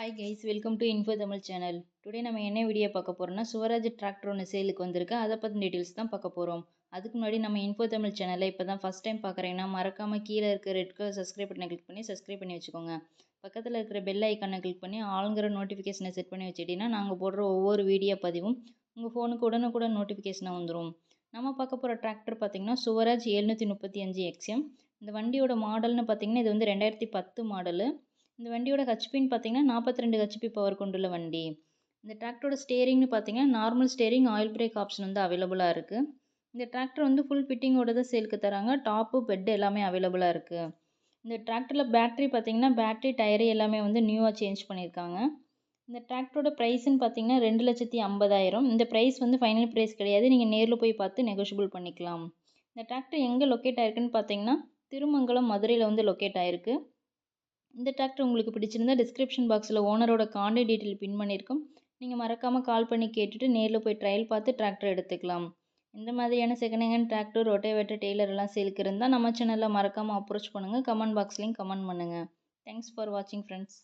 Hi guys, welcome to Info Tamil channel. Today நம்ம என்ன video பார்க்க போறோம்னா சுவராஜ் டிராக்டர் ஒன்று சேலுக்கு வந்திருக்கு. அதை பற்றி டீட்டெயில்ஸ் தான் பார்க்க போகிறோம். அதுக்கு முன்னாடி நம்ம இன்ஃபோ தமிழ் சேனலை இப்போ தான் ஃபஸ்ட் டைம் பார்க்குறீங்கன்னா மறக்காமல் கீழே இருக்க ரெட் கலர் சப்ஸ்கிரைப் பட்டனை கிளிக் பண்ணி சப்ஸ்கிரைப் பண்ணி வச்சுக்கோங்க. பக்கத்தில் இருக்கிற பெல் ஐக்கானை கிளிக் பண்ணி ஆளுங்கிற நோட்டிஃபிகேஷனை செட் பண்ணி வச்சுட்டிங்கன்னா நாங்கள் போடுற ஒவ்வொரு வீடியோ பதிவும் உங்கள் ஃபோனுக்கு உடனுக்குடன் நோட்டிஃபிகேஷனாக வந்துடும். நம்ம பார்க்க போகிற டிராக்டர் பார்த்திங்கன்னா சுவராஜ் 735 XM. இந்த வண்டியோட மாடல்னு பார்த்திங்கன்னா இது வந்து 2010 மாடலு. இந்த வண்டியோட ஹெச்பின்னு பார்த்தீங்கன்னா 42 ஹெச்பி பவர் கொண்டுள்ள வண்டி. இந்த டிராக்டரோட ஸ்டேரிங்னு பார்த்தீங்கன்னா normal steering, oil break option வந்து அவைலபிளாக இருக்குது. இந்த டிராக்டர் வந்து ஃபுல் ஃபிட்டிங்கோட தான் சேலுக்கு தராங்க. டாப்பு பெட் எல்லாமே அவைலபிளாக இருக்குது. இந்த டிராக்டரில் பேட்டரி பார்த்தீங்கன்னா பேட்டரி டயரு எல்லாமே வந்து நியூவாக சேஞ்ச் பண்ணியிருக்காங்க. இந்த டிராக்டரோட ப்ரைஸ்ன்னு பார்த்தீங்கன்னா 2,50,000. இந்த ப்ரைஸ் வந்து ஃபைனல் ப்ரைஸ் கிடையாது. நீங்கள் நேரில் போய் பார்த்து நெகோஷியபிள் பண்ணிக்கலாம். இந்த டிராக்டர் எங்கே லொக்கேட் ஆயிருக்குன்னு பார்த்தீங்கன்னா திருமங்கலம், மதுரையில் வந்து லொக்கேட் ஆயிருக்கு. இந்த டிராக்டர் உங்களுக்கு பிடிச்சிருந்தா டிஸ்கிரிப்ஷன் பாக்ஸில் ஓனரோட கான்டாக்ட் டீட்டெயில் பின் பண்ணியிருக்கோம். நீங்கள் மறக்காமல் கால் பண்ணி கேட்டுட்டு நேரில் போய் ட்ரையல் பார்த்து டிராக்டர் எடுத்துக்கலாம். இந்த மாதிரியான second hand tractor, rotavator, trailer எல்லாம் சேலுக்கு இருந்தால் நம்ம சேனலில் மறக்காமல் அப்ரோச் பண்ணுங்கள். கமெண்ட் பாக்ஸ்லையும் கமெண்ட் பண்ணுங்கள். தேங்க்ஸ் ஃபார் வாட்சிங் ஃப்ரெண்ட்ஸ்.